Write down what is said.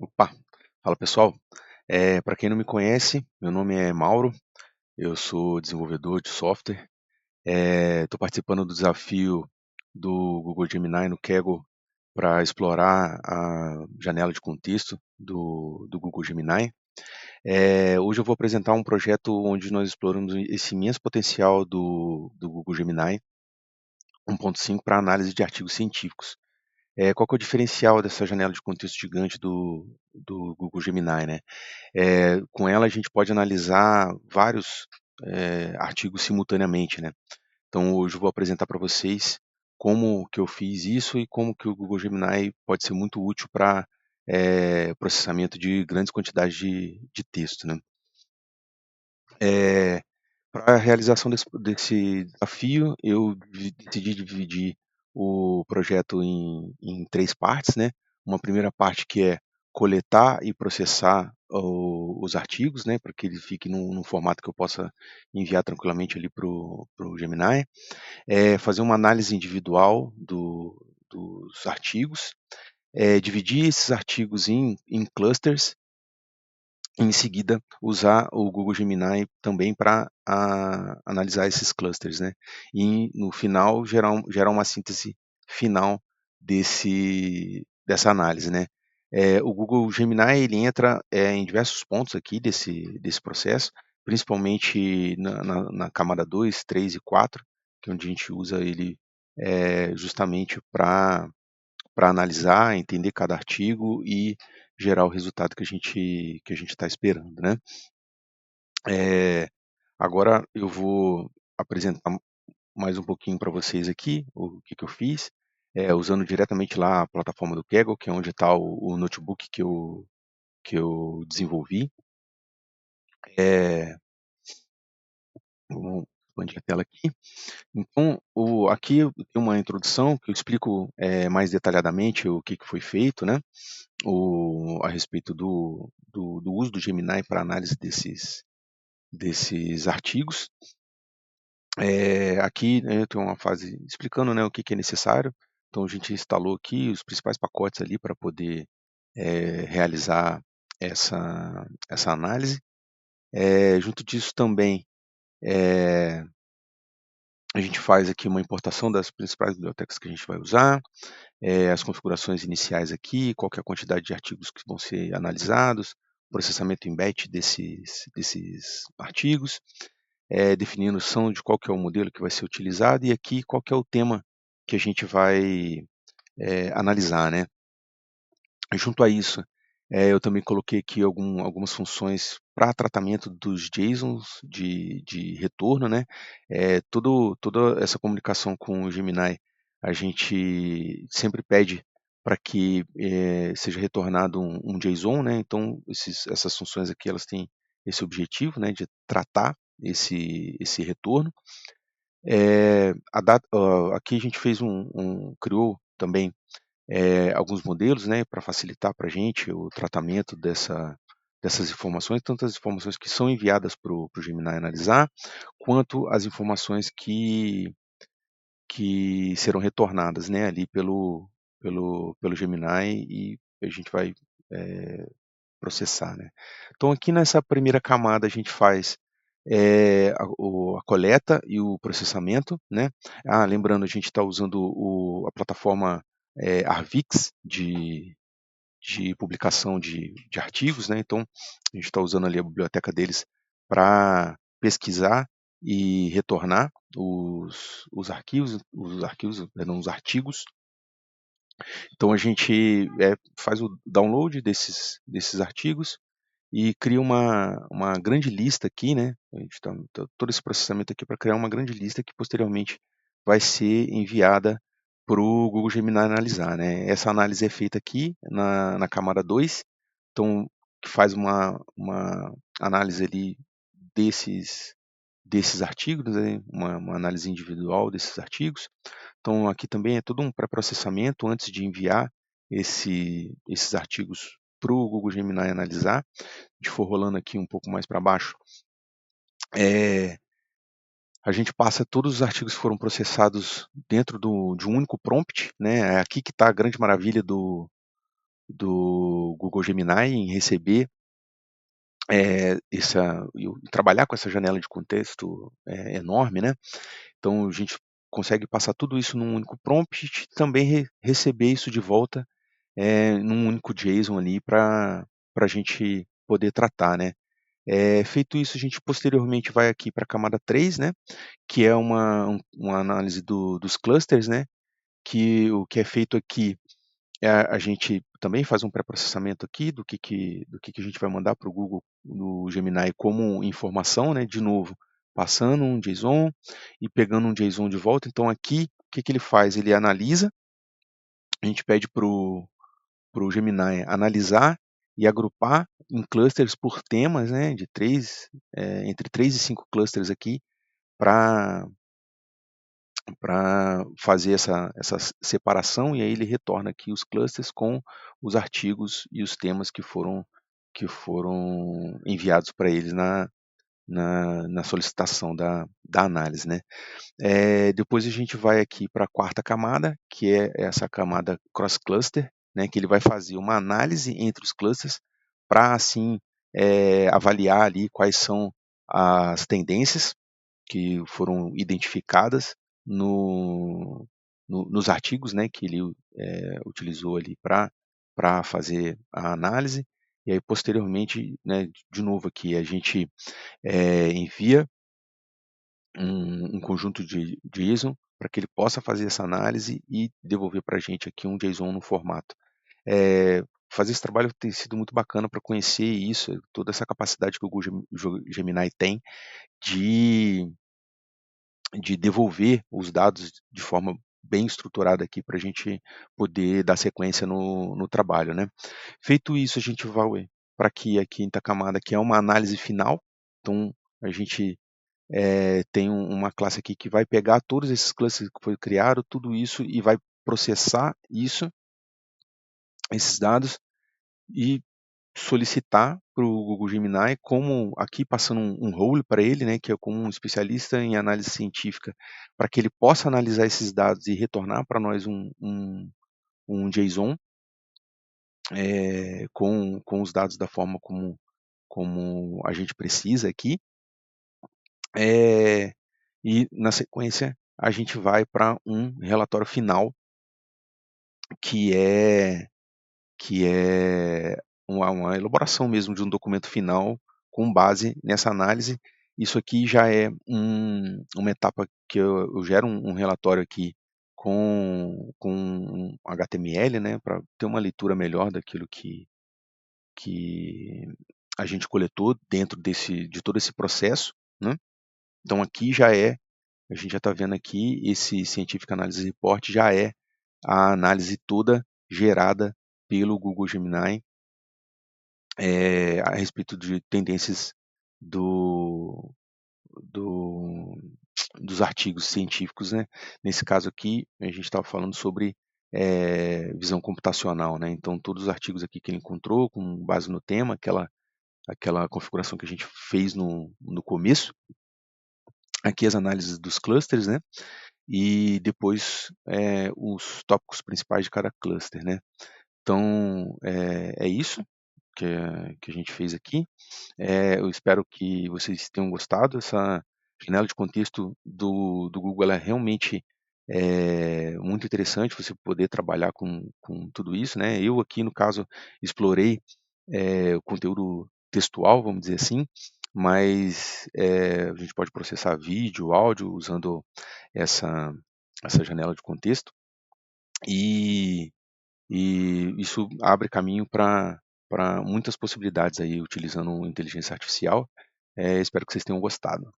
Opa, fala pessoal. Para quem não me conhece, meu nome é Mauro, eu sou desenvolvedor de software. Estou participando do desafio do Google Gemini no Kaggle para explorar a janela de contexto do Google Gemini. Hoje eu vou apresentar um projeto onde nós exploramos esse imenso potencial do Google Gemini 1.5 para análise de artigos científicos. Qual que é o diferencial dessa janela de contexto gigante do Google Gemini, né? Com ela a gente pode analisar vários artigos simultaneamente, né? Então hoje eu vou apresentar para vocês como que eu fiz isso e como que o Google Gemini pode ser muito útil para processamento de grandes quantidades de texto, né? Para a realização desse desafio, eu decidi dividir o projeto em três partes, né? Uma primeira parte que é coletar e processar os artigos, né? Para que ele fique num formato que eu possa enviar tranquilamente ali para o Gemini. Fazer uma análise individual dos artigos, dividir esses artigos em clusters, em seguida usar o Google Gemini também para analisar esses clusters, né? E no final gerar uma síntese final dessa análise, né? O Google Gemini ele entra em diversos pontos aqui desse processo, principalmente na camada 2, 3 e 4, que é onde a gente usa ele justamente para analisar, entender cada artigo e gerar o resultado que a gente está esperando, né? É, Agora eu vou apresentar mais um pouquinho para vocês aqui o que eu fiz, usando diretamente lá a plataforma do Kaggle, que é onde está o notebook que eu desenvolvi. É, Vamos expandir a tela aqui. Então, aqui eu tenho uma introdução que eu explico mais detalhadamente o que foi feito, né? A respeito do uso do Gemini para análise desses artigos. Aqui, né, eu tenho uma fase explicando, né, o que é necessário. Então, a gente instalou aqui os principais pacotes ali para poder realizar essa análise. Junto disso também, a gente faz aqui uma importação das principais bibliotecas que a gente vai usar, as configurações iniciais aqui, qual que é a quantidade de artigos que vão ser analisados, processamento em batch desses artigos, definição de qual que é o modelo que vai ser utilizado e aqui qual que é o tema que a gente vai analisar, né? Junto a isso, eu também coloquei aqui algumas funções para tratamento dos JSONs de retorno, né? Toda essa comunicação com o Gemini, a gente sempre pede para que seja retornado um JSON, né? Então, essas funções aqui, elas têm esse objetivo, né, de tratar esse retorno. Aqui a gente criou também alguns modelos, né, para facilitar para a gente o tratamento dessas informações, tanto as informações que são enviadas para o Gemini analisar, quanto as informações que serão retornadas, né, ali pelo Gemini e a gente vai processar, né. Então aqui nessa primeira camada a gente faz a coleta e o processamento, né. Lembrando, a gente está usando a plataforma Arvix de publicação de artigos, né? Então a gente está usando ali a biblioteca deles para pesquisar e retornar perdão, os artigos. Então a gente faz o download desses artigos e cria uma grande lista aqui, né? A gente todo esse processamento aqui para criar uma grande lista que posteriormente vai ser enviada para o Google Gemini analisar, né? Essa análise é feita aqui na camada 2, então que faz uma análise ali desses artigos, né? Uma análise individual desses artigos. Então aqui também é todo um pré-processamento antes de enviar esses artigos para o Google Gemini analisar. A gente for rolando aqui um pouco mais para baixo, a gente passa todos os artigos que foram processados dentro de um único prompt, né? É aqui que está a grande maravilha do Google Gemini em receber trabalhar com essa janela de contexto enorme, né? Então a gente consegue passar tudo isso num único prompt e também receber isso de volta num único JSON ali para a gente poder tratar, né? Feito isso, a gente posteriormente vai aqui para a camada 3, né? Que é uma análise dos clusters, né? Que o que é feito aqui a gente também faz um pré-processamento aqui do que a gente vai mandar para o Google, no Gemini, como informação, né? De novo, passando um JSON e pegando um JSON de volta. Então aqui, o que ele faz? Ele analisa, a gente pede para o Gemini analisar e agrupar em clusters por temas, né? Entre 3 e 5 clusters aqui, para fazer essa separação, e aí ele retorna aqui os clusters com os artigos e os temas que foram enviados para eles na solicitação da análise, né? Depois a gente vai aqui para a quarta camada, que é essa camada cross-cluster, né? Que ele vai fazer uma análise entre os clusters para, assim, avaliar ali quais são as tendências que foram identificadas nos artigos, né, que ele utilizou ali para fazer a análise. E aí, posteriormente, né, de novo aqui, a gente envia um conjunto de JSON para que ele possa fazer essa análise e devolver para a gente aqui um JSON no formato. Fazer esse trabalho tem sido muito bacana para conhecer isso, toda essa capacidade que o Google Gemini tem de devolver os dados de forma bem estruturada aqui para a gente poder dar sequência no trabalho, né? Feito isso, a gente vai para aqui a quinta camada, que é uma análise final. Então, a gente tem uma classe aqui que vai pegar todos esses clusters que foi criado, tudo isso, e vai processar esses dados, e solicitar para o Google Gemini, como aqui passando um role para ele, né, que é como um especialista em análise científica, para que ele possa analisar esses dados e retornar para nós um JSON com os dados da forma como a gente precisa aqui. E na sequência a gente vai para um relatório final, que é uma elaboração mesmo de um documento final com base nessa análise. Isso aqui já é uma etapa que eu gero um relatório aqui com um HTML, né, para ter uma leitura melhor daquilo que a gente coletou dentro de todo esse processo, né? Então aqui a gente já está vendo aqui, esse Scientific Analysis Report já é a análise toda gerada pelo Google Gemini a respeito de tendências do, do- dos artigos científicos, né? Nesse caso aqui, a gente estava falando sobre visão computacional, né? Então, todos os artigos aqui que ele encontrou, com base no tema, aquela configuração que a gente fez no começo, aqui as análises dos clusters, né? E depois os tópicos principais de cada cluster, né? Então, é isso que a gente fez aqui. Eu espero que vocês tenham gostado. Essa janela de contexto do Google, ela é realmente muito interessante, você poder trabalhar com tudo isso, né? Eu aqui, no caso, explorei o conteúdo textual, vamos dizer assim, mas a gente pode processar vídeo, áudio, usando essa, essa janela de contexto, e, e isso abre caminho para muitas possibilidades aí utilizando inteligência artificial. Espero que vocês tenham gostado.